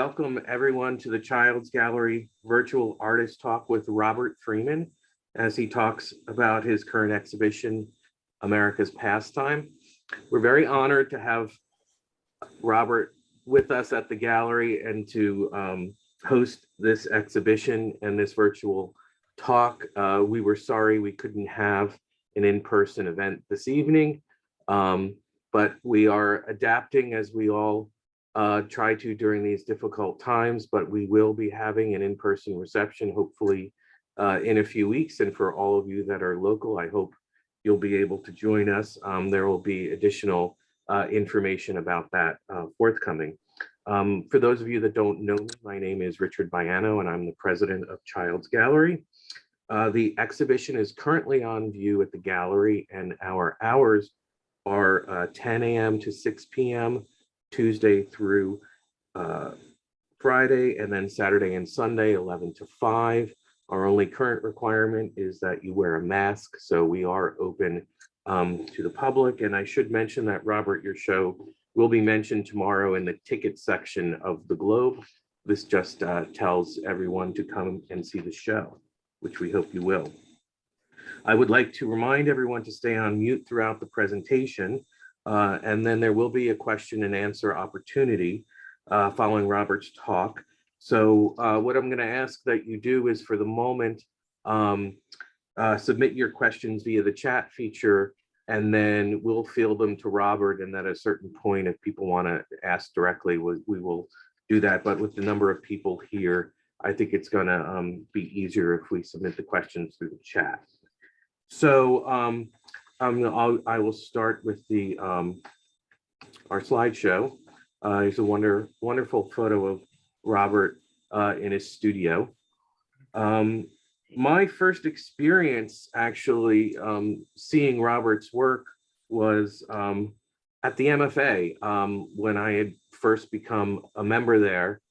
Welcome everyone to the Child's Gallery Virtual Artist Talk with Robert Freeman as he talks about his current exhibition, America's Pastime. We're very honored to have Robert with us at the gallery and to host this exhibition and this virtual talk. We were sorry we couldn't have an in-person event this evening, but we are adapting as we all try to during these difficult times, but we will be having an in-person reception hopefully in a few weeks. And for all of you that are local, I hope you'll be able to join us. There will be additional information about that forthcoming. For those of you that don't know me, my name is Richard Baiano and I'm the president of Child's Gallery. The exhibition is currently on view at the gallery and our hours are 10 a.m. to 6 p.m. Tuesday through Friday, and then Saturday and Sunday, 11 to 5. Our only current requirement is that you wear a mask, so we are open to the public. And I should mention that, Robert, your show will be mentioned tomorrow in the ticket section of the Globe. This just tells everyone to come and see the show, which we hope you will. I would like to remind everyone to stay on mute throughout the presentation. And then there will be a question and answer opportunity following Robert's talk. So what I'm going to ask that you do is, for the moment, submit your questions via the chat feature, and then we'll field them to Robert. And at a certain point, if people want to ask directly, we will do that. But with the number of people here, I think it's going to be easier if we submit the questions through the chat. So I will start with the our slideshow. Here's a wonderful photo of Robert in his studio. My first experience actually seeing Robert's work was at the MFA when I had first become a member there,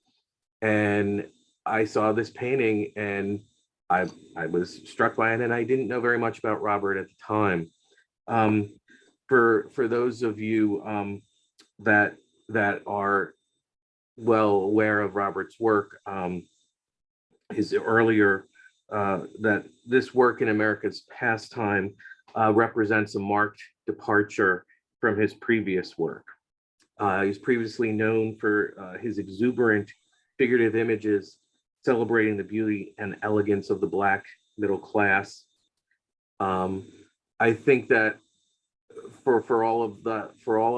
and I saw this painting and I was struck by it, and I didn't know very much about Robert at the time. For those of you that are well aware of Robert's work, his earlier that this work in America's Pastime represents a marked departure from his previous work. He's previously known for his exuberant figurative images celebrating the beauty and elegance of the Black middle class. I think that for all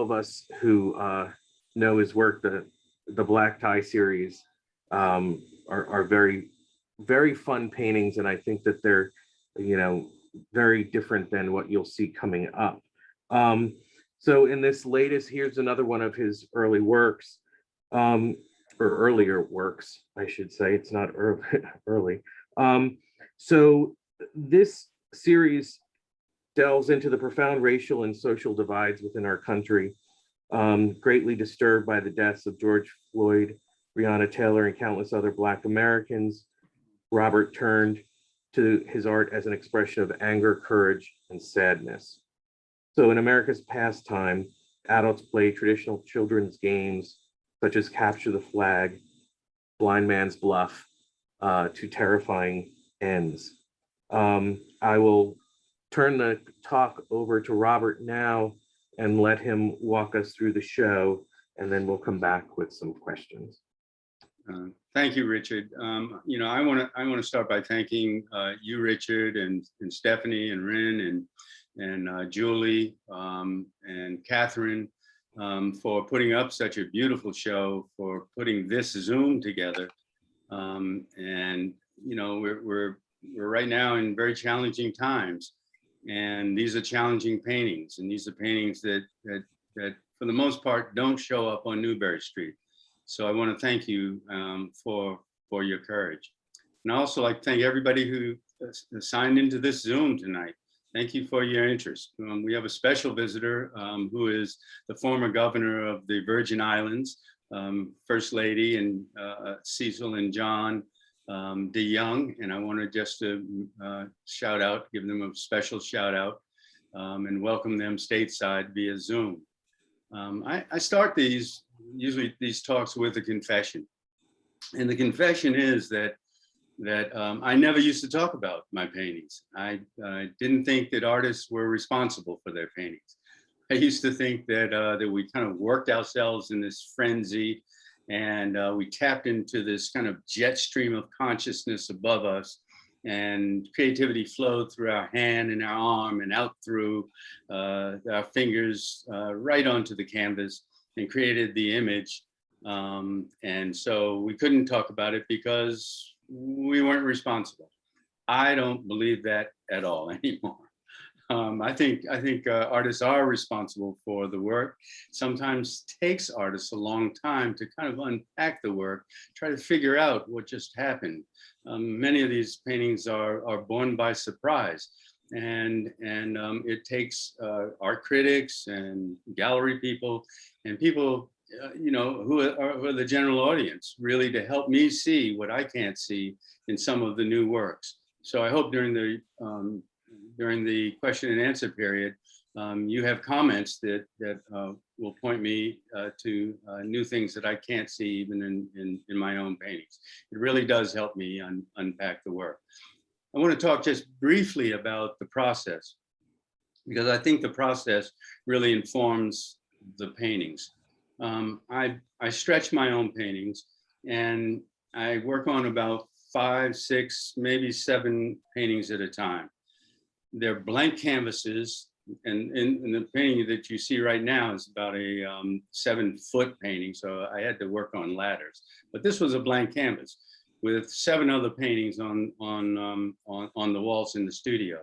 of us who know his work, the Black Tie series are very fun paintings, and I think that they're very different than what you'll see coming up. So in this latest, here's another one of his early works, or earlier works, I should say. It's not early. So this series delves into the profound racial and social divides within our country. Greatly disturbed by the deaths of George Floyd, Breonna Taylor, and countless other Black Americans, Robert turned to his art as an expression of anger, courage, and sadness. So in America's Pastime, adults play traditional children's games such as Capture the Flag, Blind Man's Bluff, to terrifying ends. I will turn the talk over to Robert now and let him walk us through the show, and then we'll come back with some questions. Thank you, Richard. I want to start by thanking you, Richard, and Stephanie, and Rin, and Julie, and Catherine, for putting up such a beautiful show, for putting this Zoom together. We're right now in very challenging times, and these are challenging paintings, and these are paintings that for the most part don't show up on Newbury Street. So I want to thank you for your courage. And I also like to thank everybody who signed into this Zoom tonight. Thank you for your interest. We have a special visitor who is the former governor of the Virgin Islands, First Lady, and Cecil and John DeYoung. And I wanted just to shout out, give them a special shout out, and welcome them stateside via Zoom. I start usually these talks with a confession. And the confession is that I never used to talk about my paintings. I didn't think that artists were responsible for their paintings. I used to think that that we kind of worked ourselves in this frenzy, and we tapped into this kind of jet stream of consciousness above us, and creativity flowed through our hand and our arm and out through our fingers right onto the canvas and created the image. And so we couldn't talk about it because we weren't responsible. I don't believe that at all anymore. I think artists are responsible for the work. Sometimes takes artists a long time to kind of unpack the work, try to figure out what just happened. Many of these paintings are born by surprise, and it takes art critics and gallery people and people who are the general audience really to help me see what I can't see in some of the new works. So I hope during the question and answer period, you have comments that will point me to new things that I can't see even in my own paintings. It really does help me unpack the work. I want to talk just briefly about the process, because I think the process really informs the paintings. I stretch my own paintings, and I work on about 5, 6, maybe 7 paintings at a time. They're blank canvases, and in the painting that you see right now is about a 7-foot painting, so I had to work on ladders. But this was a blank canvas with 7 other paintings on the walls in the studio.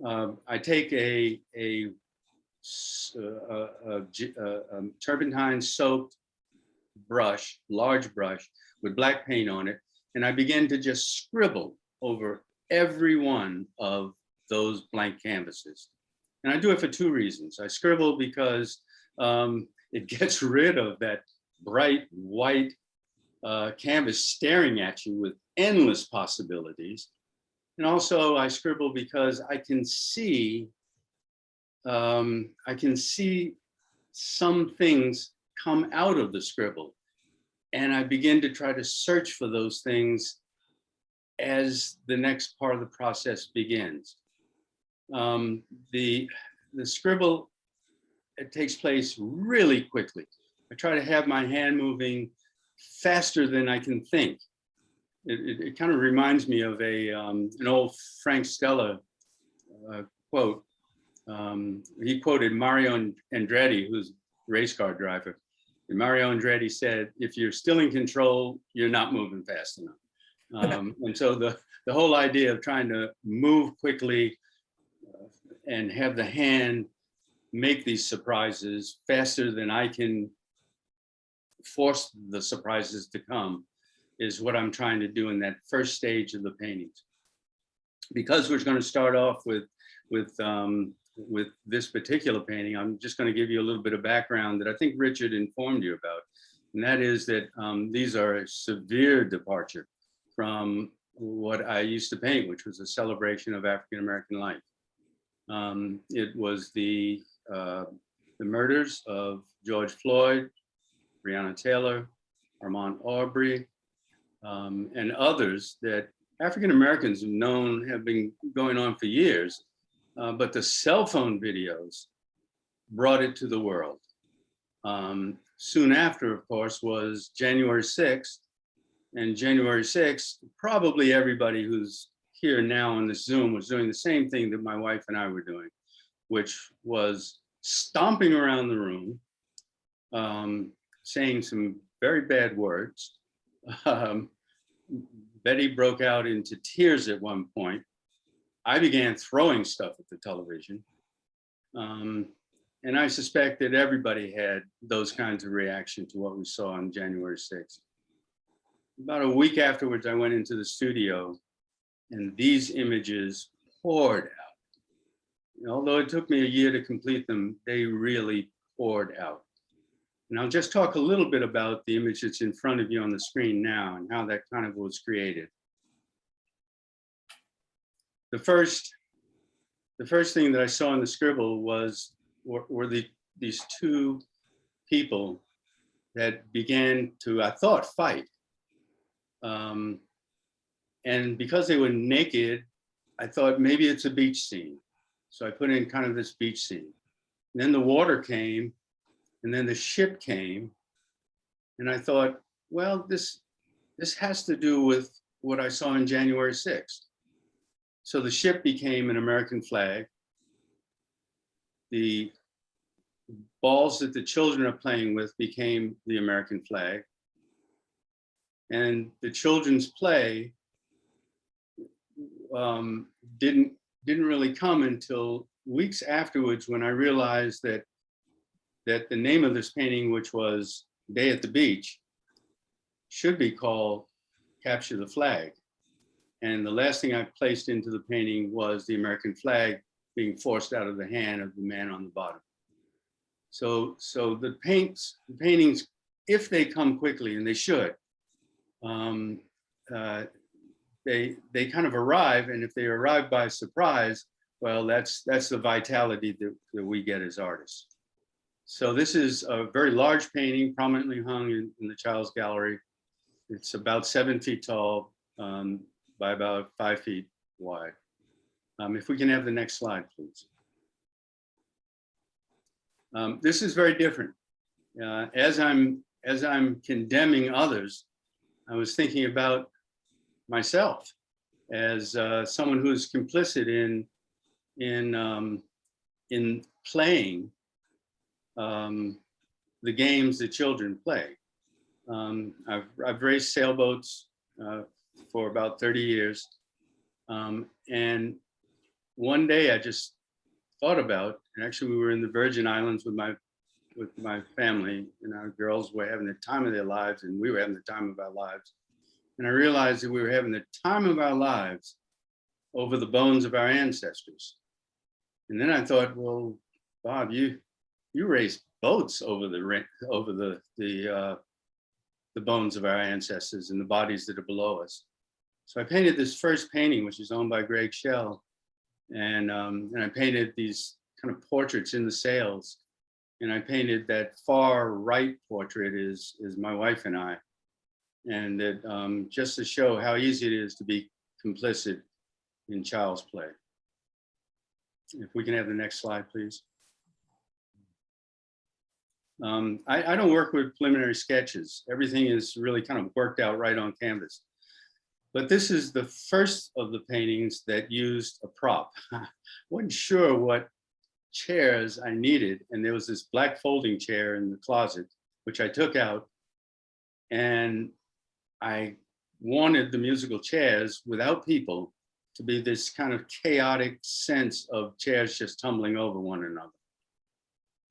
I take a turpentine soaked brush, large brush with black paint on it, and I begin to just scribble over every one of those blank canvases. And I do it for 2 reasons. I scribble because it gets rid of that bright white canvas staring at you with endless possibilities. And also I scribble because I can see some things come out of the scribble, and I begin to try to search for those things as the next part of the process begins. The scribble, it takes place really quickly. I try to have my hand moving faster than I can think. It kind of reminds me of an old Frank Stella quote. He quoted Mario Andretti, who's a race car driver. And Mario Andretti said, "If you're still in control, you're not moving fast enough." And so the whole idea of trying to move quickly and have the hand make these surprises faster than I can force the surprises to come is what I'm trying to do in that first stage of the paintings. Because we're going to start off with this particular painting, I'm just going to give you a little bit of background that I think Richard informed you about. And that is that these are a severe departure from what I used to paint, which was a celebration of African-American life. It was the murders of George Floyd, Breonna Taylor, Ahmaud Arbery, and others that African-Americans have known have been going on for years. But the cell phone videos brought it to the world. Soon after, of course, was January 6th. And January 6th, probably everybody who's here now on this Zoom was doing the same thing that my wife and I were doing, which was stomping around the room, saying some very bad words. Betty broke out into tears at one point. I began throwing stuff at the television. And I suspect that everybody had those kinds of reaction to what we saw on January 6th. About a week afterwards, I went into the studio and these images poured out. And although it took me a year to complete them, they really poured out. And I'll just talk a little bit about the image that's in front of you on the screen now and how that kind of was created. The first thing that I saw in the scribble were these 2 people that began to, I thought, fight. Um, and because they were naked, I thought maybe it's a beach scene. So I put in kind of this beach scene. And then the water came, and then the ship came, and I thought, well, this has to do with what I saw on January 6th. So the ship became an American flag. The balls that the children are playing with became the American flag. And the children's play didn't really come until weeks afterwards, when I realized that the name of this painting, which was Day at the Beach, should be called Capture the Flag. And the last thing I placed into the painting was the American flag being forced out of the hand of the man on the bottom. So the paintings, if they come quickly, and they should, they kind of arrive, and if they arrive by surprise, well, that's the vitality that we get as artists. So this is a very large painting, prominently hung in the Child's Gallery. It's about 7 feet tall by about 5 feet wide. If we can have the next slide, please. This is very different. As I'm condemning others, I was thinking about myself as someone who's complicit in playing the games that children play. I've raced sailboats for about 30 years, and one day I just thought about, and actually we were in the Virgin Islands with my family, and our girls were having the time of their lives, and we were having the time of our lives. And I realized that we were having the time of our lives over the bones of our ancestors. And then I thought, well, Bob, you race boats over the bones of our ancestors and the bodies that are below us. So I painted this first painting, which is owned by Greg Schell, and I painted these kind of portraits in the sails. And I painted that far right portrait is my wife and I. And that just to show how easy it is to be complicit in child's play. If we can have the next slide, please. I don't work with preliminary sketches. Everything is really kind of worked out right on canvas. But this is the first of the paintings that used a prop. Wasn't sure what chairs I needed, and there was this black folding chair in the closet, which I took out, and I wanted the musical chairs without people to be this kind of chaotic sense of chairs just tumbling over one another.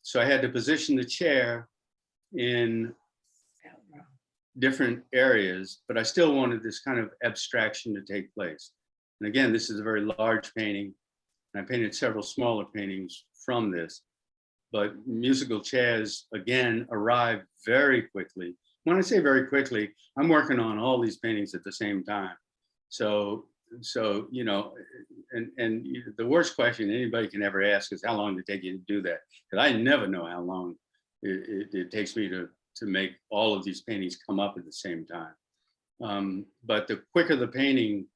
So I had to position the chair in different areas, but I still wanted this kind of abstraction to take place. And again, this is a very large painting, and I painted several smaller paintings from this, but musical chairs, again, arrived very quickly. When I say very quickly, I'm working on all these paintings at the same time. So you know, and the worst question anybody can ever ask is how long did it take you to do that? Because I never know how long it takes me to make all of these paintings come up at the same time. But the quicker the painting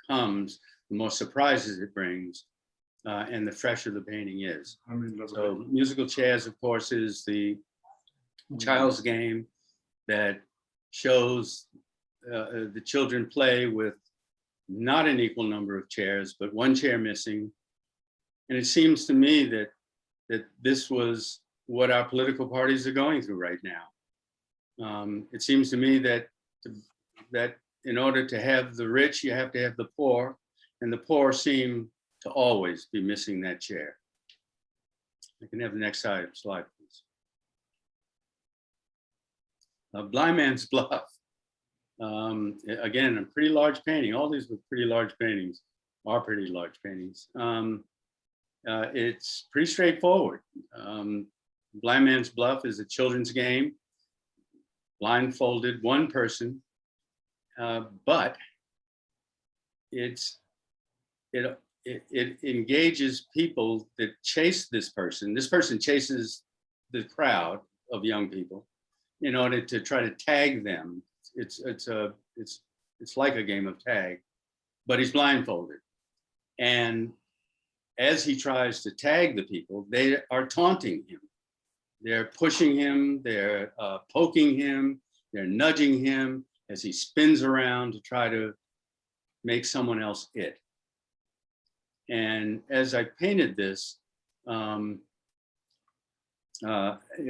comes, the more surprises it brings, and the fresher the painting is. So musical chairs, of course, is the child's game that shows the children play with not an equal number of chairs, but one chair missing. And it seems to me that this was what our political parties are going through right now. It seems to me that in order to have the rich, you have to have the poor, and the poor seem to always be missing that chair. I can have the next slide, please. Blind Man's Bluff. Again, a pretty large painting. All these were pretty large paintings, are pretty large paintings. It's pretty straightforward. Blind Man's Bluff is a children's game, blindfolded one person, but it engages people that chase this person. This person chases the crowd of young people in order to try to tag them. It's It's like a game of tag, but he's blindfolded. And as he tries to tag the people, they are taunting him. They're pushing him, they're poking him, they're nudging him as he spins around to try to make someone else it. And as I painted this, it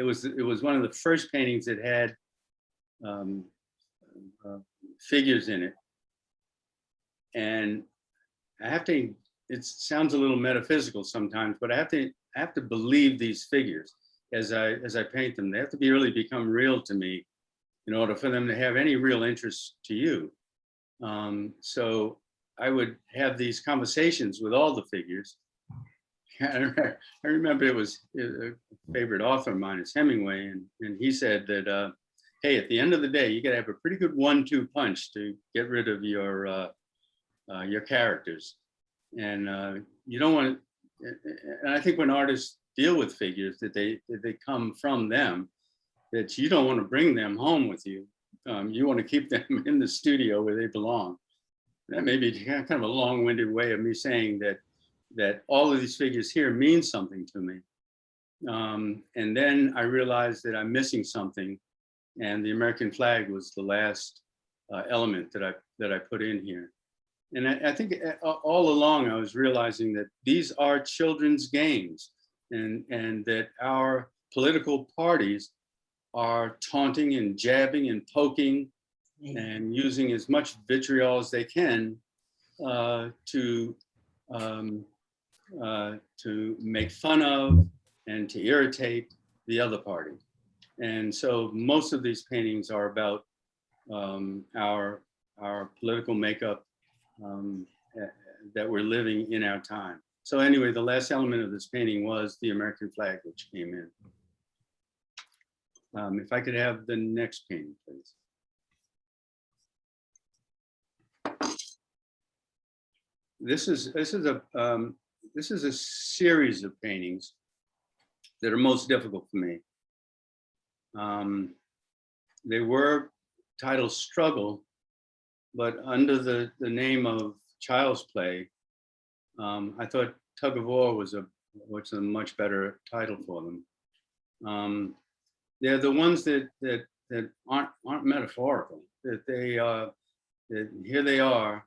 was one of the first paintings that had figures in it. And I have to, it sounds a little metaphysical sometimes, but I have to believe these figures as I paint them. They have to really become real to me in order for them to have any real interest to you. So I would have these conversations with all the figures. I remember it was a favorite author of mine is Hemingway, and he said that, hey, at the end of the day, you got to have a pretty good 1-2 punch to get rid of your characters. And you don't want to, and I think when artists deal with figures that they come from them, that you don't want to bring them home with you. You want to keep them in the studio where they belong. That may be kind of a long-winded way of me saying that all of these figures here mean something to me. And then I realized that I'm missing something, and the American flag was the last element that I put in here. And I think all along I was realizing that these are children's games, and that our political parties are taunting and jabbing and poking and using as much vitriol as they can to make fun of and to irritate the other party. And so most of these paintings are about our political makeup that we're living in our time. So anyway, the last element of this painting was the American flag, which came in. If I could have the next painting, please. This is a series of paintings that are most difficult for me. They were titled Struggle, but under the name of Child's Play, I thought Tug of War was a much better title for them. They're the ones that aren't metaphorical. That here they are,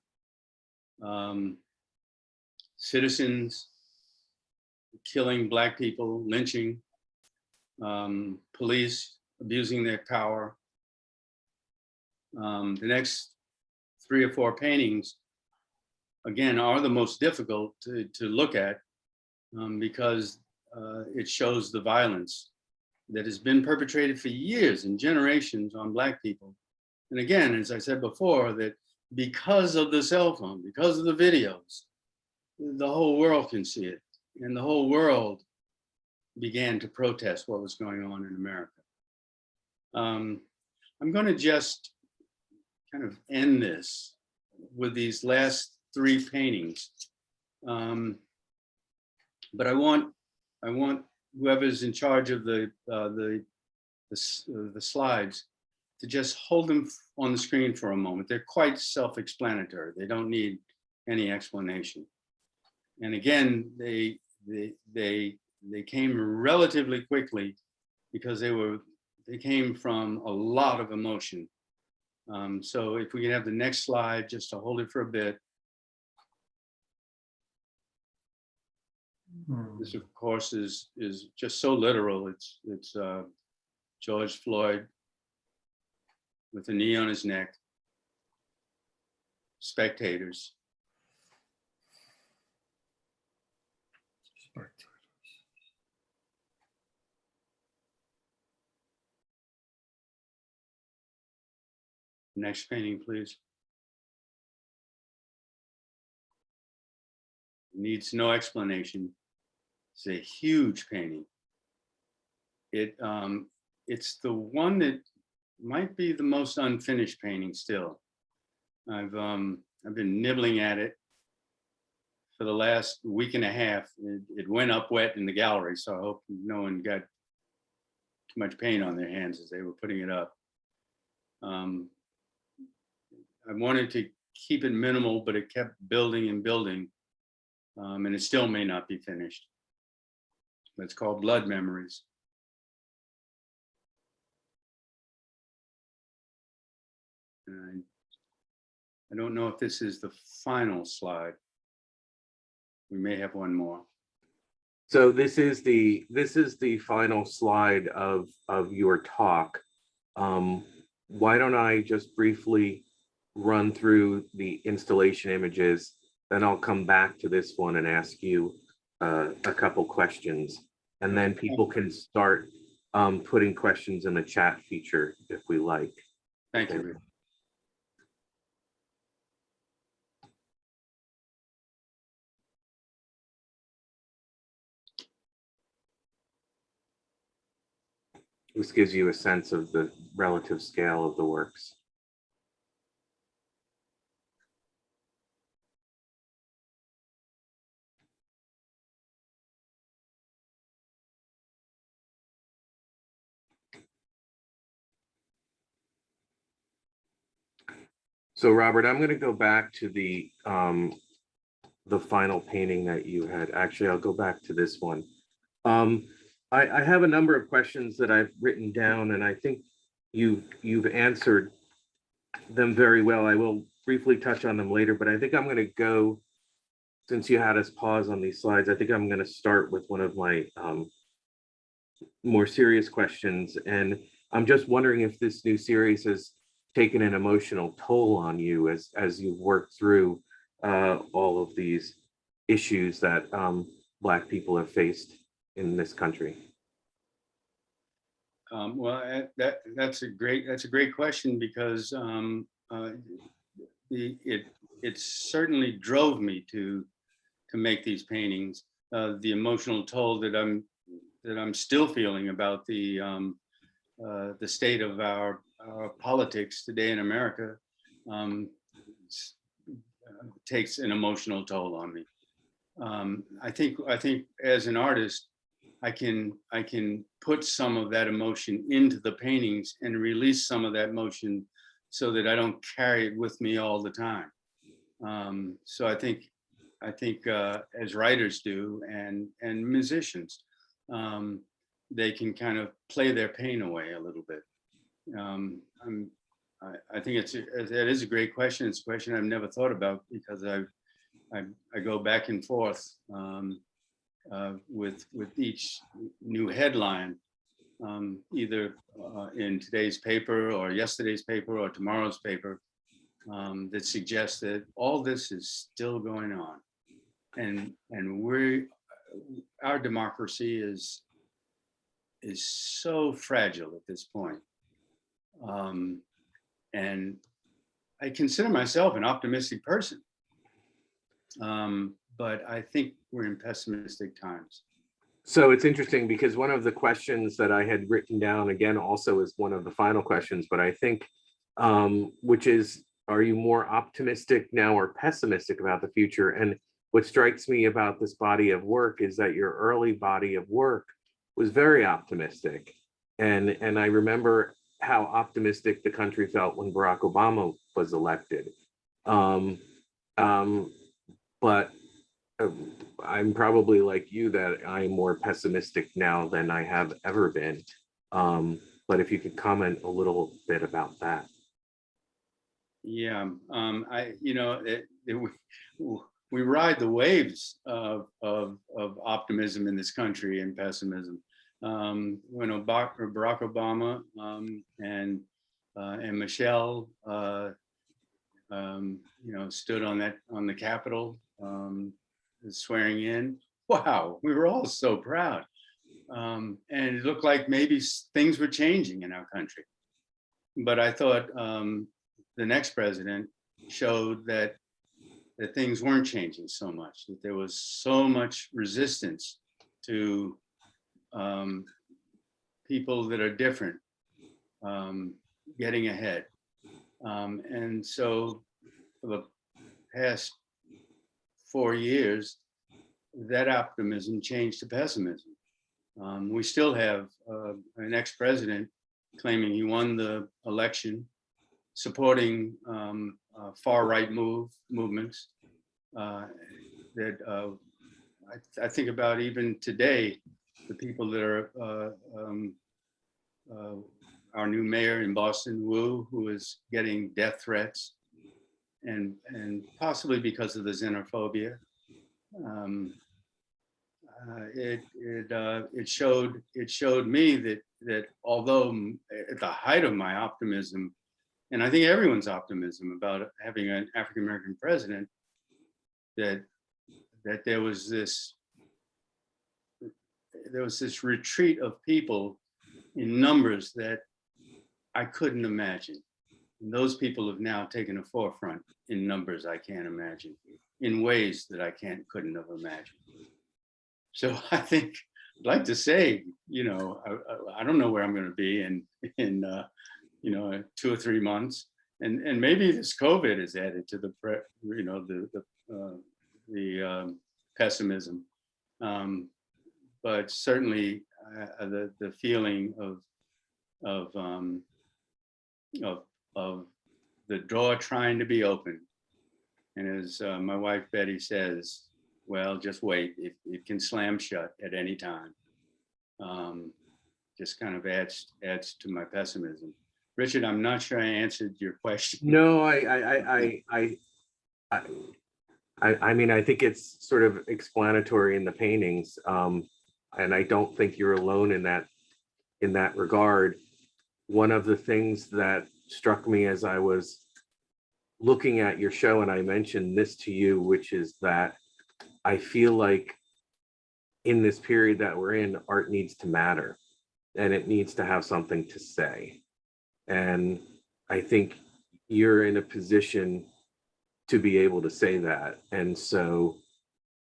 citizens killing Black people, lynching, police abusing their power. The next 3 or 4 paintings, again, are the most difficult to look at because it shows the violence that has been perpetrated for years and generations on Black people. And again, as I said before, that because of the cell phone, because of the videos, the whole world can see it. And the whole world began to protest what was going on in America. I'm going to just kind of end this with these last 3 paintings. But I want whoever's in charge of the slides to just hold them on the screen for a moment. They're quite self-explanatory. They don't need any explanation. And again, they came relatively quickly because they came from a lot of emotion. So if we can have the next slide, just to hold it for a bit. This, of course, is just so literal. It's George Floyd with a knee on his neck, spectators. Next painting, please. Needs no explanation. It's a huge painting. It's the one that might be the most unfinished painting still. I've been nibbling at it for the last week and a half. It went up wet in the gallery, so I hope no one got too much paint on their hands as they were putting it up. I wanted to keep it minimal, but it kept building and building. And it still may not be finished. It's called Blood Memories. And I don't know if this is the final slide. We may have one more. So this is the final slide of your talk. Why don't I just briefly run through the installation images, then I'll come back to this one and ask you a couple questions, and then people can start putting questions in the chat feature if we like. Thank you. This gives you a sense of the relative scale of the works. So Robert, I'm going to go back to the final painting that you had. Actually, I'll go back to this one. I have a number of questions that I've written down, and I think you've answered them very well. I will briefly touch on them later, but I think I'm going to go, since you had us pause on these slides, I think I'm going to start with one of my more serious questions. And I'm just wondering if this new series has taken an emotional toll on you as you've worked through all of these issues that Black people have faced in this country. Well, that's a great question, because it certainly drove me to make these paintings. The emotional toll that I'm still feeling about the state of our politics today in America takes an emotional toll on me. I think as an artist, I can put some of that emotion into the paintings and release some of that emotion so that I don't carry it with me all the time. So I think as writers do, and musicians, they can kind of play their pain away a little bit. I think that is a great question. It's a question I've never thought about, because I go back and forth with each new headline, either in today's paper or yesterday's paper or tomorrow's paper, that suggests that all this is still going on, and our democracy is so fragile at this point. And I consider myself an optimistic person, but I think we're in pessimistic times. So it's interesting, because one of the questions that I had written down, again, also is one of the final questions, but I think, which is, are you more optimistic now or pessimistic about the future? And what strikes me about this body of work is that your early body of work was very optimistic. And I remember how optimistic the country felt when Barack Obama was elected. But I'm probably like you, that I'm more pessimistic now than I have ever been. But if you could comment a little bit about that. Yeah, we ride the waves of optimism in this country and pessimism. When Barack Obama and Michelle, stood on the Capitol, swearing in. Wow, we were all so proud, and it looked like maybe things were changing in our country. But I thought the next president showed that things weren't changing so much, that there was so much resistance to people that are different getting ahead. And so for the past 4 years, that optimism changed to pessimism. We still have an ex-president claiming he won the election, supporting far-right movements that I think about even today, the people that are our new mayor in Boston, Wu, who is getting death threats, and possibly because of the xenophobia. It showed me that although at the height of my optimism, and I think everyone's optimism about having an African American president, that there was this retreat of people in numbers that I couldn't imagine. And those people have now taken a forefront in numbers I can't imagine, in ways that I couldn't have imagined. So I think I'd like to say, I don't know where I'm going to be in 2 or 3 months, and maybe this COVID has added to the pessimism, but certainly the feeling of the door trying to be open, and as my wife Betty says, well, just wait. It can slam shut at any time. Just kind of adds to my pessimism. Richard, I'm not sure I answered your question. No, I mean, I think it's sort of explanatory in the paintings, and I don't think you're alone in that regard. One of the things that struck me as I was looking at your show, and I mentioned this to you, which is that I feel like in this period that we're in, art needs to matter, and it needs to have something to say. And I think you're in a position to be able to say that. And so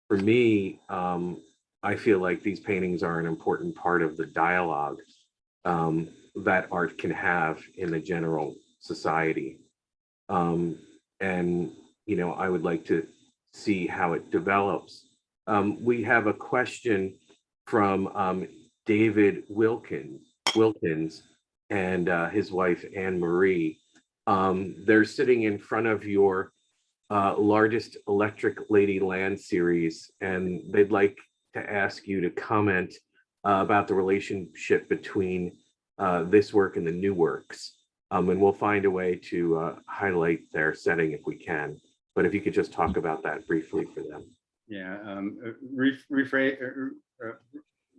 for me, I feel like these paintings are an important part of the dialogue that art can have in the general society. And, I would like to see how it develops. We have a question from David Wilkins and his wife, Anne Marie. They're sitting in front of your largest Electric Lady Land series, and they'd like to ask you to comment about the relationship between this work and the new works. And we'll find a way to highlight their setting if we can. But if you could just talk about that briefly for them. Yeah,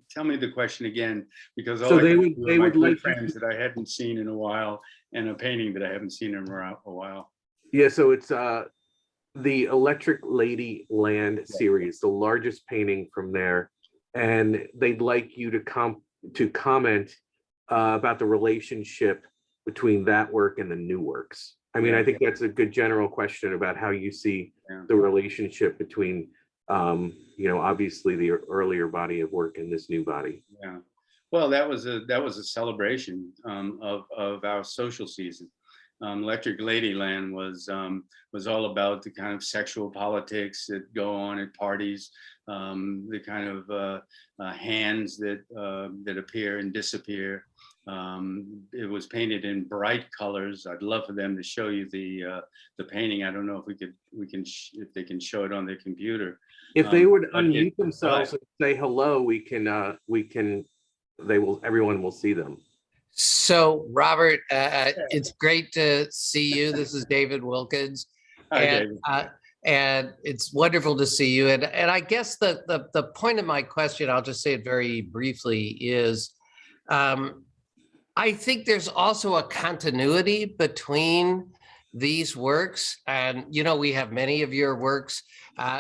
tell me the question again, because so they would like friends that I hadn't seen in a while, and a painting that I haven't seen in a while. Yeah, so it's the Electric Lady Land series, the largest painting from there, and they'd like you to comment about the relationship between that work and the new works. I mean, I think that's a good general question about how you see the relationship between, obviously the earlier body of work and this new body. Yeah, well, that was a celebration of our social season. Electric Ladyland was all about the kind of sexual politics that go on at parties, the kind of hands that appear and disappear. It was painted in bright colors. I'd love for them to show you the painting. I don't know if they can show it on their computer. If they would unmute themselves and say hello, everyone will see them. So, Robert, it's great to see you. This is David Wilkins. Hi, David. And it's wonderful to see you. And I guess the point of my question, I'll just say it very briefly, is I think there's also a continuity between these works. And, we have many of your works.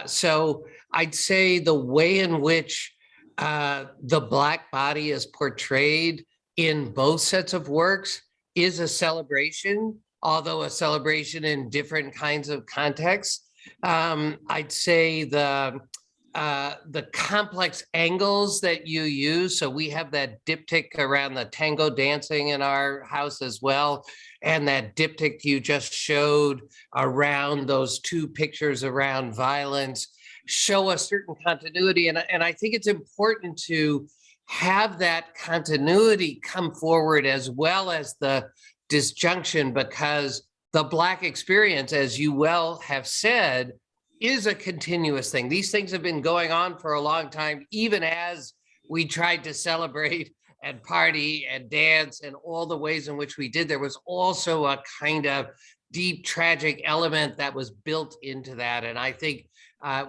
So I'd say the way in which the Black body is portrayed in both sets of works is a celebration, although a celebration in different kinds of contexts. I'd say the complex angles that you use. So we have that diptych around the tango dancing in our house as well. And that diptych you just showed around those two pictures around violence show a certain continuity. And I think it's important to have that continuity come forward as well as the disjunction, because the Black experience, as you well have said, is a continuous thing. These things have been going on for a long time, even as we tried to celebrate and party and dance and all the ways in which we did. There was also a kind of deep tragic element that was built into that. And I think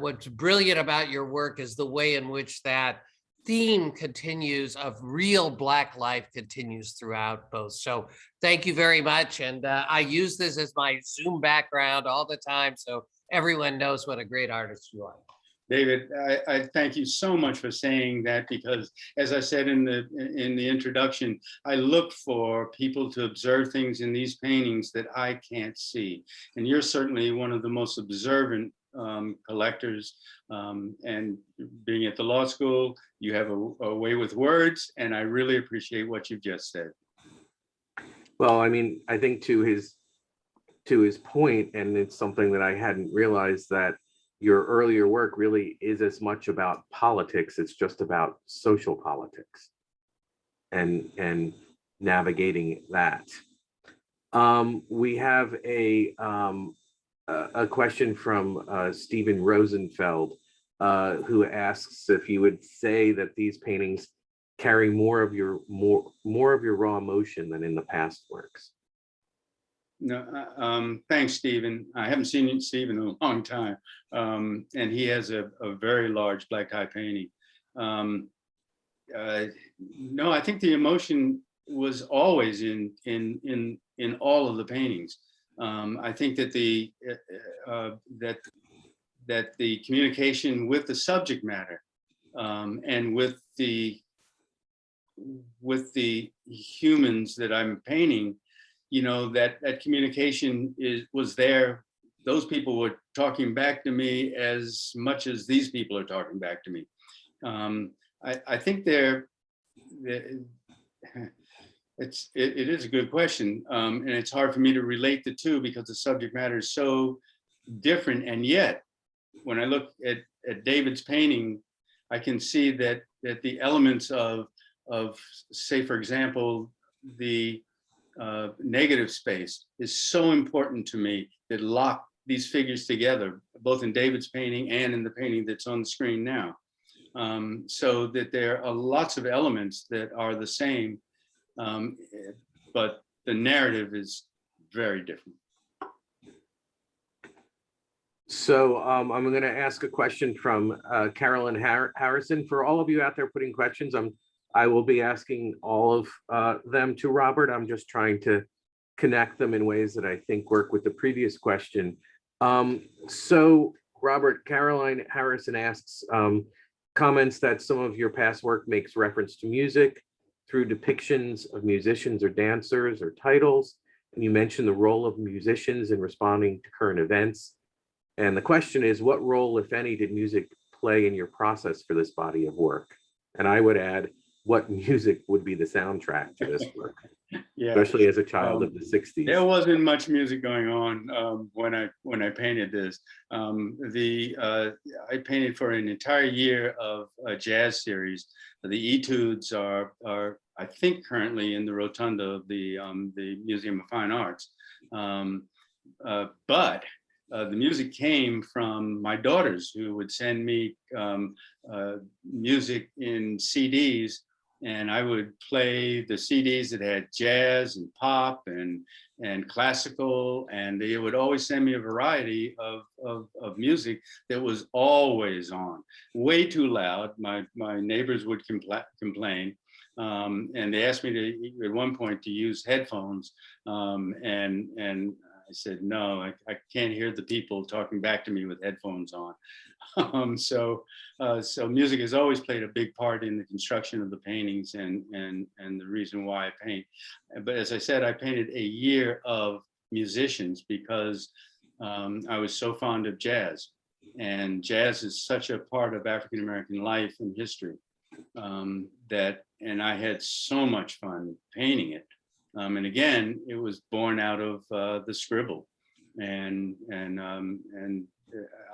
what's brilliant about your work is the way in which that theme continues of real Black life continues throughout both. So thank you very much. And I use this as my Zoom background all the time, so everyone knows what a great artist you are. David, I thank you so much for saying that, because as I said in the introduction, I look for people to observe things in these paintings that I can't see. And you're certainly one of the most observant collectors, and being at the law school, you have a way with words, and I really appreciate what you've just said. Well, I mean, I think to his point, and it's something that I hadn't realized, that your earlier work really is as much about politics. It's just about social politics and navigating that. We have a question from Stephen Rosenfeld, who asks if you would say that these paintings carry more of your raw emotion than in the past works. No, thanks, Stephen. I haven't seen Stephen in a long time, and he has a very large black tie painting. No, I think the emotion was always in all of the paintings. I think that the communication with the subject matter, and with the humans that I'm painting, you know, that communication was there. Those people were talking back to me as much as these people are talking back to me. I think it is a good question, and it's hard for me to relate the two because the subject matter is so different. And yet, when I look at David's painting, I can see that the elements of say, for example, the negative space is so important to me, that lock these figures together, both in David's painting and in the painting that's on the screen now. So that there are lots of elements that are the same, but the narrative is very different. So I'm going to ask a question from Carolyn Harrison. For all of you out there putting questions, I will be asking all of them to Robert. I'm just trying to connect them in ways that I think work with the previous question. So Robert, Caroline Harrison asks, comments that some of your past work makes reference to music through depictions of musicians or dancers or titles. And you mentioned the role of musicians in responding to current events. And the question is, what role, if any, did music play in your process for this body of work? And I would add, what music would be the soundtrack to this work, Yeah. especially as a child of the 60s? There wasn't much music going on when I painted this. I painted for an entire year of a jazz series. The etudes are I think currently in the rotunda of the Museum of Fine Arts, but the music came from my daughters, who would send me music in CDs, and I would play the CDs that had jazz and pop and classical, and they would always send me a variety of music that was always on, way too loud. My neighbors would complain, and they asked me to, at one point, to use headphones, and I said, no, I can't hear the people talking back to me with headphones on. So music has always played a big part in the construction of the paintings and the reason why I paint. But as I said, I painted a year of musicians because I was so fond of jazz. And jazz is such a part of African-American life and history, and I had so much fun painting it. And again, it was born out of the scribble, and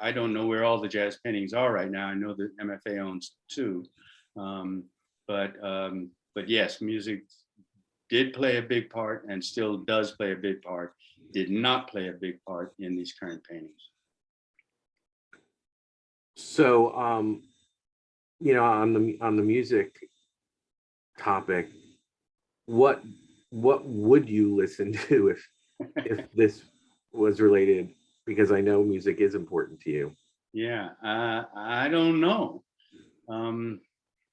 I don't know where all the jazz paintings are right now. I know that MFA owns two, but yes, music did play a big part and still does play a big part did not play a big part in these current paintings. So, on the music topic, what would you listen to if this was related? Because I know music is important to you. Yeah, I don't know.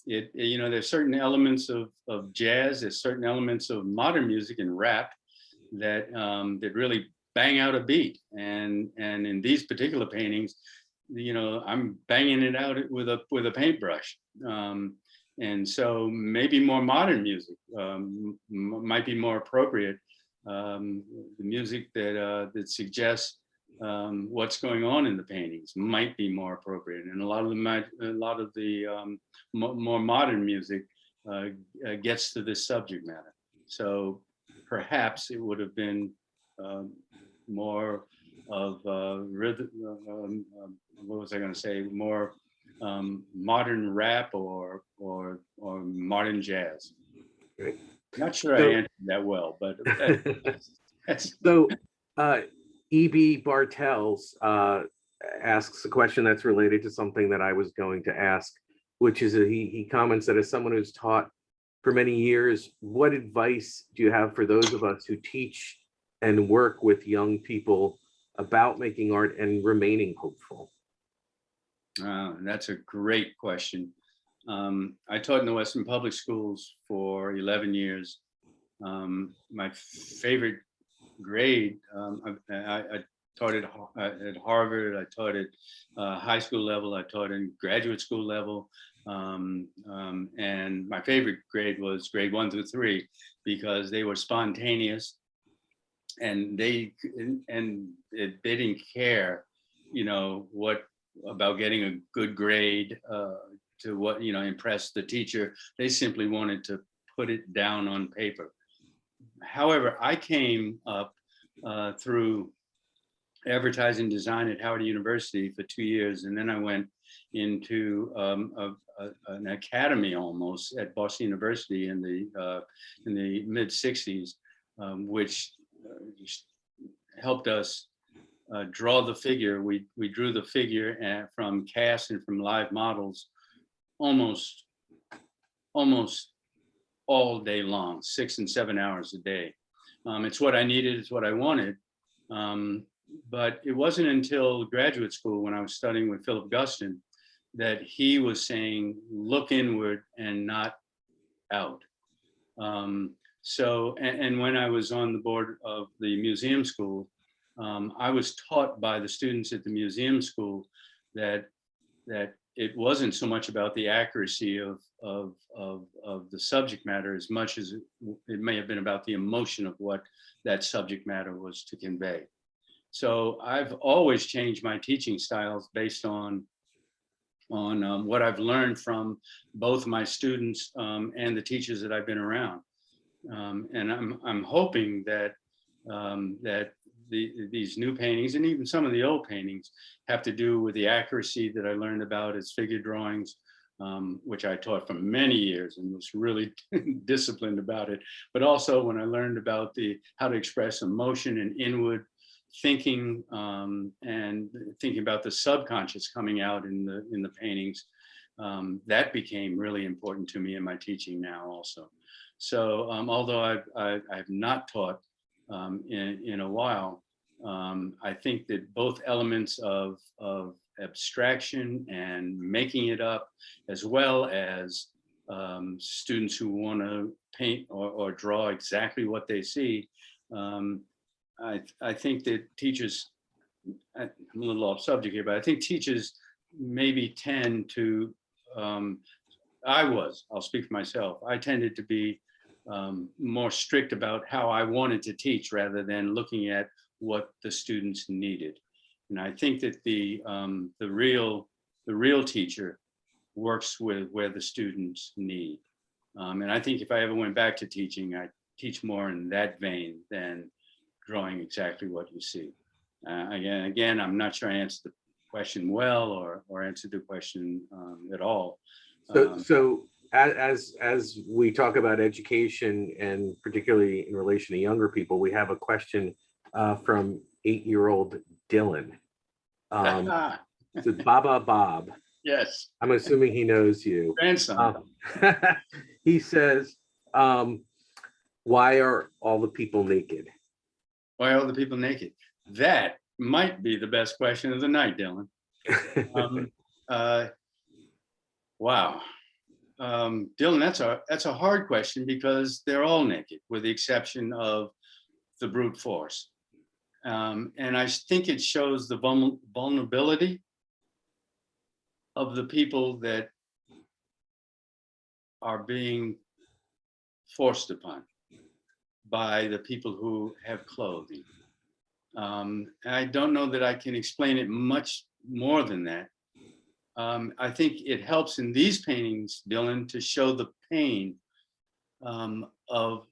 There's certain elements of jazz, there's certain elements of modern music and rap that really bang out a beat. And in these particular paintings, I'm banging it out with a paintbrush. And so maybe more modern music might be more appropriate. The music that suggests what's going on in the paintings might be more appropriate, and a lot of the more modern music gets to this subject matter. So perhaps it would have been more of rhythm. What was I going to say? More modern rap or modern jazz. Right. Not sure So, I answered that well, but that's so E.B. Bartels asks a question that's related to something that I was going to ask, which is he comments that as someone who's taught for many years, what advice do you have for those of us who teach and work with young people about making art and remaining hopeful? That's a great question. I taught in the Western Public Schools for 11 years. My favorite grade, I taught at Harvard, I taught at high school level, I taught in graduate school level. And my favorite grade was grade 1 through 3 because they were spontaneous and they didn't care, what about getting a good grade to what, impress the teacher. They simply wanted to put it down on paper. However, I came up through advertising design at Howard University for 2 years, and then I went into an academy almost at Boston University in the mid '60s, which helped us draw the figure. We drew the figure from cast and from live models almost all day long, 6 and 7 hours a day. It's what I needed, it's what I wanted. But it wasn't until graduate school when I was studying with Philip Guston that he was saying, look inward and not out. And when I was on the board of the museum school, I was taught by the students at the museum school that it wasn't so much about the accuracy of the subject matter as much as it may have been about the emotion of what that subject matter was to convey. So I've always changed my teaching styles based on what I've learned from both my students and the teachers that I've been around. And I'm hoping that these new paintings and even some of the old paintings have to do with the accuracy that I learned about as figure drawings, which I taught for many years and was really disciplined about it. But also when I learned about how to express emotion and inward thinking and thinking about the subconscious coming out in the paintings, that became really important to me in my teaching now also. So although I've not taught in a while, I think that both elements of abstraction and making it up, as well as students who want to paint or draw exactly what they see, I think that teachers, I'm a little off subject here, but I think teachers maybe tend to, I'll speak for myself, I tended to be more strict about how I wanted to teach rather than looking at what the students needed. And I think that the real teacher works with where the students need. And I think if I ever went back to teaching, I'd teach more in that vein than drawing exactly what you see. Again, I'm not sure I answered the question well or answered the question at all. So as we talk about education and particularly in relation to younger people, we have a question from 8-year-old Dylan. So Baba Bob. Yes, I'm assuming he knows you. grandson. He says, why are all the people naked? Why are the people naked? That might be the best question of the night, Dylan. Wow. Dylan, that's a hard question because they're all naked with the exception of the brute force. And I think it shows the vulnerability of the people that are being forced upon by the people who have clothing. I don't know that I can explain it much more than that. I think it helps in these paintings, Dylan, to show the pain of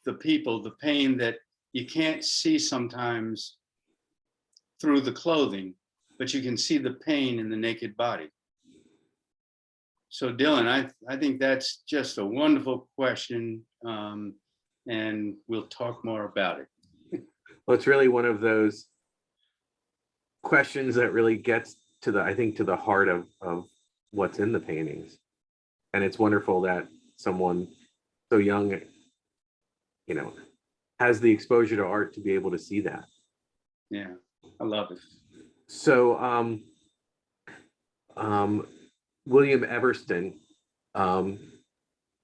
the people, the pain that you can't see sometimes through the clothing, but you can see the pain in the naked body. So Dylan, I think that's just a wonderful question, and we'll talk more about it. Well, it's really one of those questions that really gets to the, I think, to the heart of what's in the paintings. And it's wonderful that someone so young, you know, has the exposure to art to be able to see that. Yeah, I love it. So William Everston,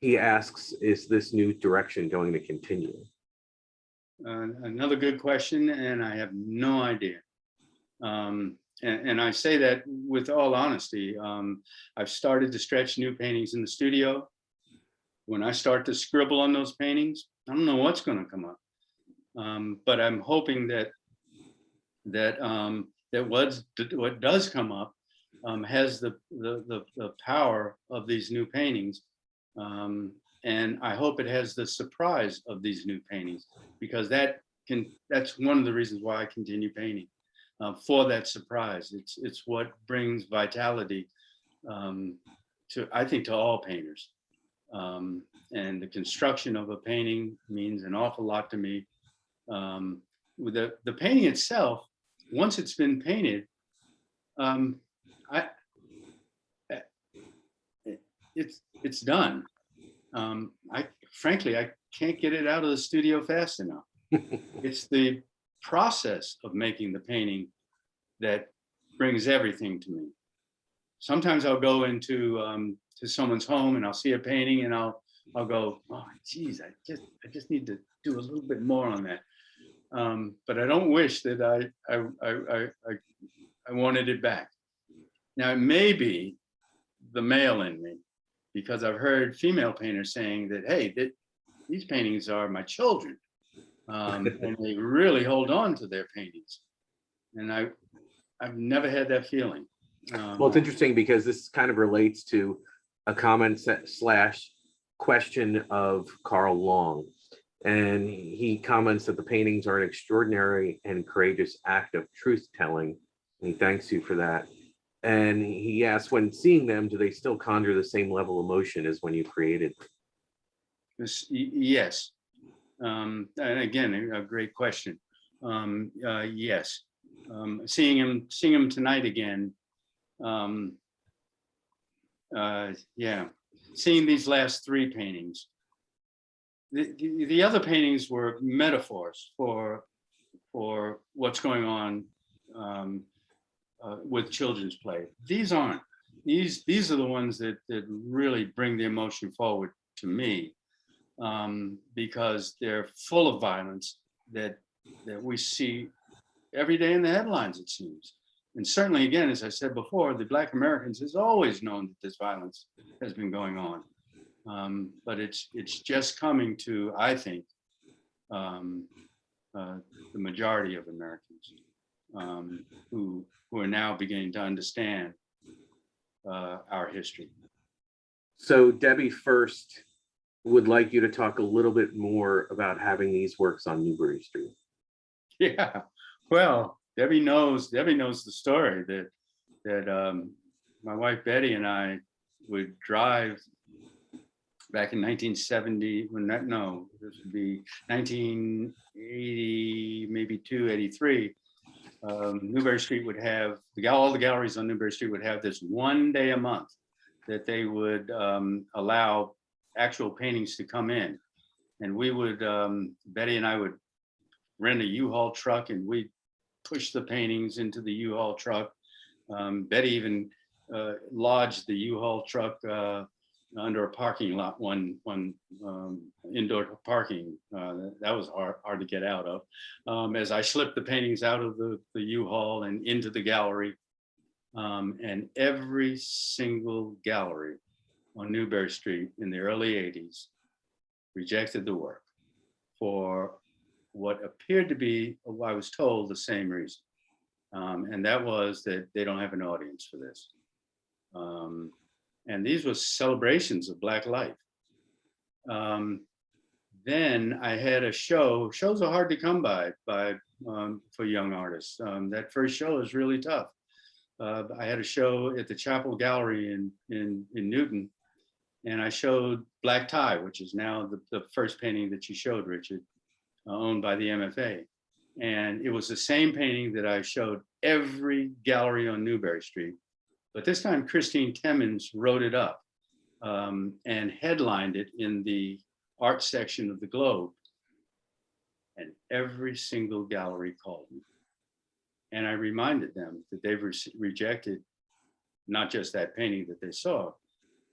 he asks, is this new direction going to continue? Another good question, and I have no idea. And I say that with all honesty. I've started to stretch new paintings in the studio. When I start to scribble on those paintings, I don't know what's going to come up. But I'm hoping that what does come up has the power of these new paintings. And I hope it has the surprise of these new paintings, because that's one of the reasons why I continue painting, for that surprise. It's what brings vitality I think to all painters. And the construction of a painting means an awful lot to me. With the painting itself, once it's been painted, it's done. Frankly, I can't get it out of the studio fast enough. It's the process of making the painting that brings everything to me. Sometimes I'll go into to someone's home and I'll see a painting and I'll go, oh geez, I just need to do a little bit more on that. But I don't wish that I wanted it back. Now it may be the male in me, because I've heard female painters saying that, hey, these paintings are my children, and they really hold on to their paintings. And I've never had that feeling. Well, it's interesting because this kind of relates to a comment / question of Carl Long. And he comments that the paintings are an extraordinary and courageous act of truth telling. And he thanks you for that. And he asks, when seeing them, do they still conjure the same level of emotion as when you created them? Yes. And again, a great question. Yes. Seeing him tonight again. Yeah. Seeing these last 3 paintings. The other paintings were metaphors for what's going on with children's play. These aren't. These are the ones that really bring the emotion forward to me, because they're full of violence that we see every day in the headlines, it seems. And certainly, again, as I said before, the Black Americans has always known that this violence has been going on. But it's just coming to, I think, the majority of Americans who are now beginning to understand our history. So Debbie first would like you to talk a little bit more about having these works on Newbury Street. Yeah, well, Debbie knows the story that my wife Betty and I would drive back in 1970, when that, no, this would be 1980, maybe 83. Newbury Street would have, all the galleries on Newbury Street would have this one day a month that they would allow actual paintings to come in. And we would, Betty and I would rent a U-Haul truck and we'd push the paintings into the U-Haul truck. Betty even lodged the U-Haul truck under a parking lot, one indoor parking. That was hard to get out of. As I slipped the paintings out of the U-Haul and into the gallery. And every single gallery on Newbury Street in the early 80s rejected the work for what appeared to be, I was told, the same reason. And that was that they don't have an audience for this. And these were celebrations of Black life. Then I had a show. Shows are hard to come by for young artists. That first show is really tough. I had a show at the Chapel Gallery in Newton, and I showed Black Tie, which is now the first painting that you showed, Richard, owned by the MFA. And it was the same painting that I showed every gallery on Newbury Street. But this time, Christine Timmons wrote it up and headlined it in the art section of the Globe. And every single gallery called me. And I reminded them that they've rejected not just that painting that they saw,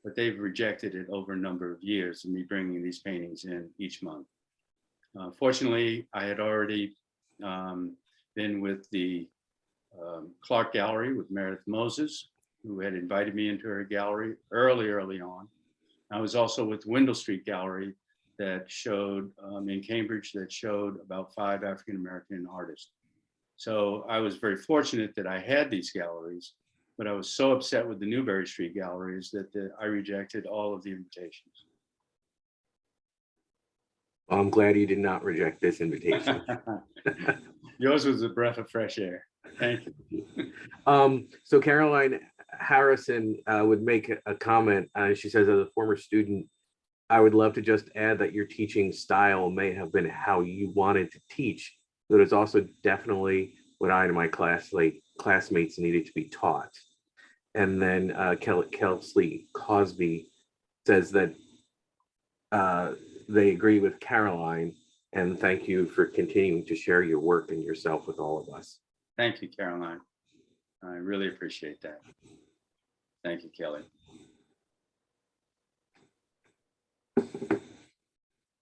but they've rejected it over a number of years of me bringing these paintings in each month. Fortunately, I had already been with the Clark Gallery with Meredith Moses, who had invited me into her gallery early on. I was also with Windle Street Gallery that showed in Cambridge, that showed about 5 African-American artists. So I was very fortunate that I had these galleries, but I was so upset with the Newbury Street galleries that I rejected all of the invitations. Well, I'm glad you did not reject this invitation. Yours was a breath of fresh air. Thank you. So Caroline Harrison would make a comment. She says, as a former student, I would love to just add that your teaching style may have been how you wanted to teach, but it's also definitely what I and my classmates needed to be taught. And then Kelsey Cosby says that they agree with Caroline, and thank you for continuing to share your work and yourself with all of us. Thank you, Caroline. I really appreciate that. Thank you, Kelly.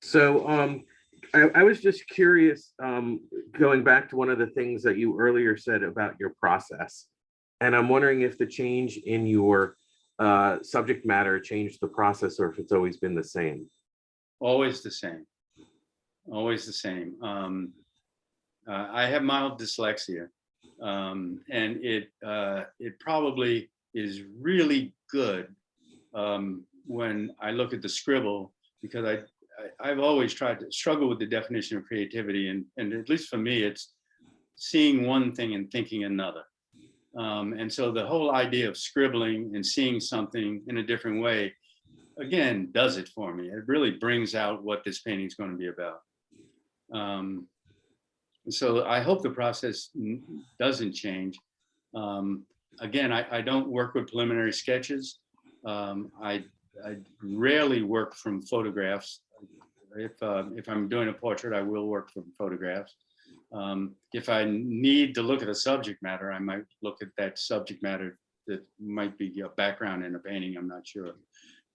So I was just curious, going back to one of the things that you earlier said about your process, and I'm wondering if the change in your subject matter changed the process, or if it's always been the same. Always the same. Always the same. I have mild dyslexia, and it probably is really good when I look at the scribble, because I've always tried to struggle with the definition of creativity, and at least for me, it's seeing one thing and thinking another. And so the whole idea of scribbling and seeing something in a different way, again, does it for me. It really brings out what this painting is going to be about. So I hope the process doesn't change. Again, I don't work with preliminary sketches. I rarely work from photographs. If I'm doing a portrait, I will work from photographs. If I need to look at a subject matter, I might look at that subject matter that might be a background in a painting, I'm not sure.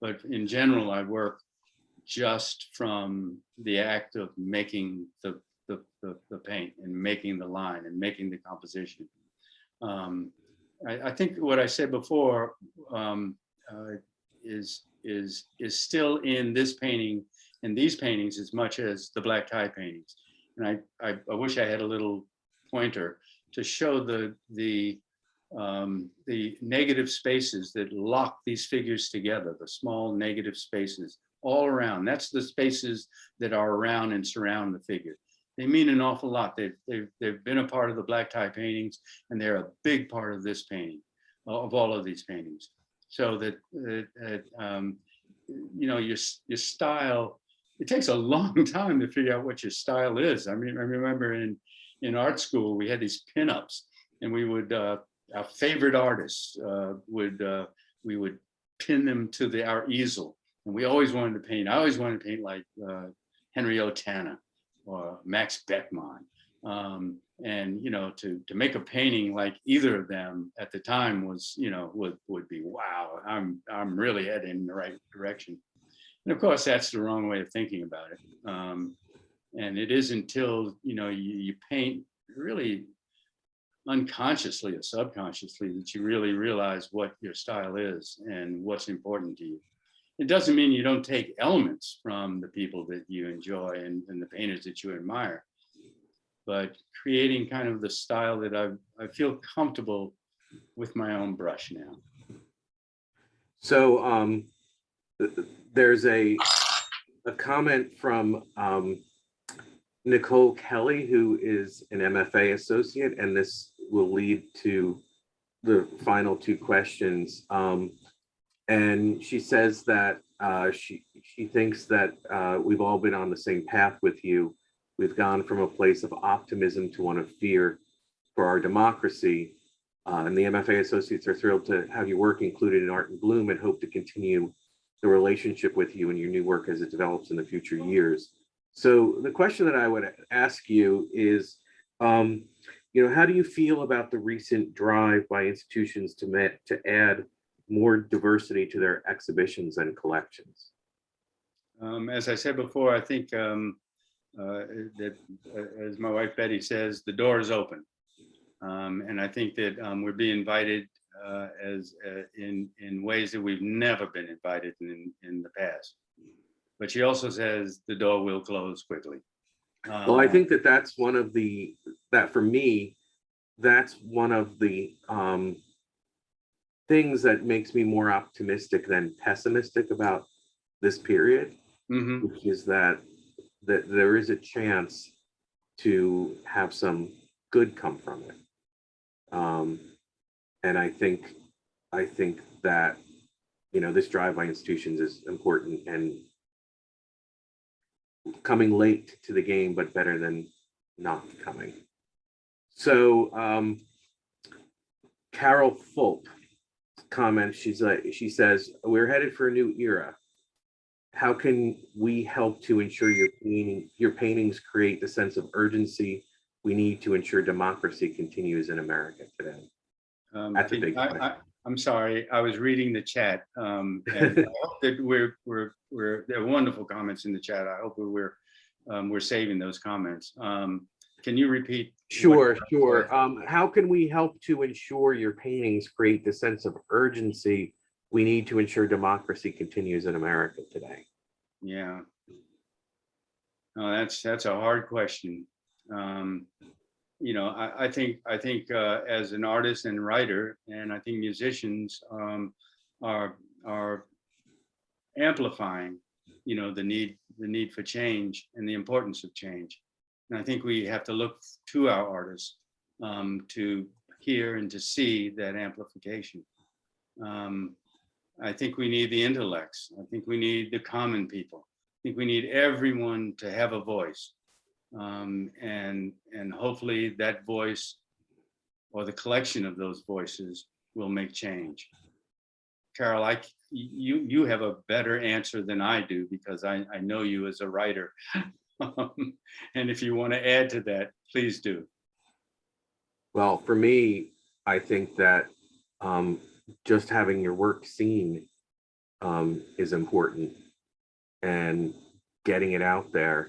But in general, I work just from the act of making the paint and making the line and making the composition. I think what I said before is still in this painting, in these paintings, as much as the Black Tie paintings. And I wish I had a little pointer to show the negative spaces that lock these figures together, the small negative spaces all around. That's the spaces that are around and surround the figure. They mean an awful lot. They've been a part of the Black Tie paintings, and they're a big part of this painting, of all of these paintings. So that you know, your style, it takes a long time to figure out what your style is. I mean, I remember in art school, we had these pinups, and we would, our favorite artists we would pin them to our easel. And we always wanted to paint. I always wanted to paint like Henry O. Tanner or Max Beckmann. And, you know, to make a painting like either of them at the time was, you know, would be, wow, I'm really heading in the right direction. And of course, that's the wrong way of thinking about it. And it is until, you know, you paint really unconsciously or subconsciously that you really realize what your style is and what's important to you. It doesn't mean you don't take elements from the people that you enjoy and the painters that you admire, but creating kind of the style that I feel comfortable with my own brush now. So there's a comment from Nicole Kelly, who is an MFA associate, and this will lead to the final two questions. And she says that she thinks that we've all been on the same path with you. We've gone from a place of optimism to one of fear for our democracy. And the MFA associates are thrilled to have your work included in Art in Bloom and hope to continue the relationship with you and your new work as it develops in the future years. So the question that I would ask you is, you know, how do you feel about the recent drive by institutions to add more diversity to their exhibitions and collections? As I said before, I think that, as my wife Betty says, the door is open. And I think that we're being invited in ways that we've never been invited in the past. But she also says the door will close quickly. Well, I think that's one of the, that for me, that's one of the things that makes me more optimistic than pessimistic about this period, which is that there is a chance to have some good come from it. And I think that, you know, this drive by institutions is important and coming late to the game, but better than not coming. So Carol Fulp comments, she says, we're headed for a new era. How can we help to ensure your paintings create the sense of urgency we need to ensure democracy continues in America today? That's a big question. I'm sorry, I was reading the chat, and I hope that there are wonderful comments in the chat. I hope we're saving those comments. Can you repeat? Sure. How can we help to ensure your paintings create the sense of urgency we need to ensure democracy continues in America today? Yeah. No, that's a hard question. You know, I think as an artist and writer, and I think musicians are amplifying, you know, the need for change and the importance of change. And I think we have to look to our artists to hear and to see that amplification. I think we need the intellects. I think we need the common people. I think we need everyone to have a voice. And hopefully that voice or the collection of those voices will make change. Carol, you have a better answer than I do because I know you as a writer. And if you want to add to that, please do. Well, for me, I think that just having your work seen is important, and getting it out there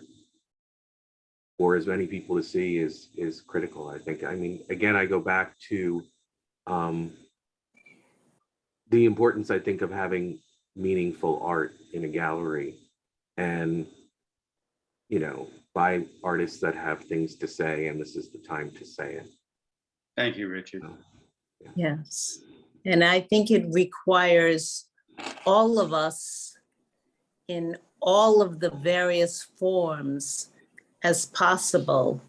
for as many people to see is critical, I think. I mean, again, I go back to the importance, I think, of having meaningful art in a gallery, and, you know, by artists that have things to say, and this is the time to say it. Thank you, Richard. Yeah. Yes. And I think it requires all of us in all of the various forms as possible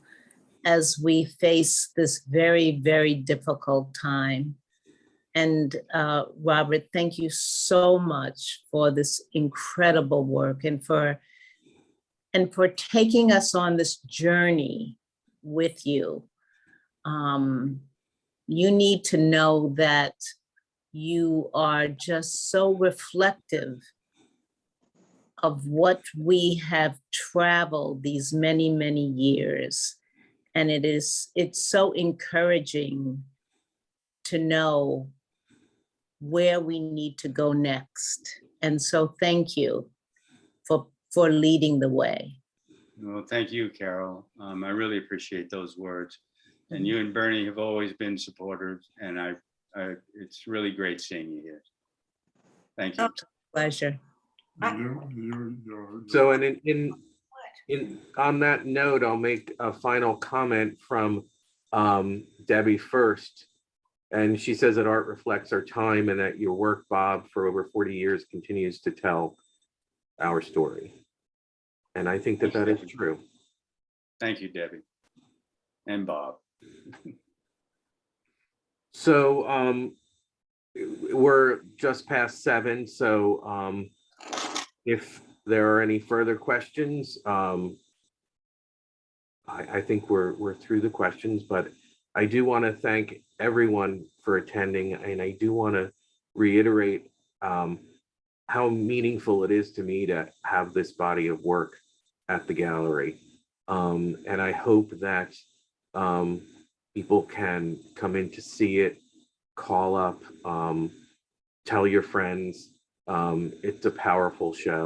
as we face this very, very difficult time. And Robert, thank you so much for this incredible work and for taking us on this journey with you. You need to know that you are just so reflective of what we have traveled these many, many years. And it's so encouraging to know where we need to go next. And so thank you for leading the way. Well, thank you, Carol. I really appreciate those words. And you and Bernie have always been supporters, and it's really great seeing you here. Thank you. Pleasure. So, and in on that note, I'll make a final comment from Debbie first. And she says that art reflects our time and that your work, Bob, for over 40 years continues to tell our story. And I think that that is true. Thank you, Debbie and Bob. So we're just past 7. So if there are any further questions, I think we're through the questions, but I do want to thank everyone for attending, and I do want to reiterate how meaningful it is to me to have this body of work at the gallery. And I hope that people can come in to see it, call up, tell your friends. It's a powerful show.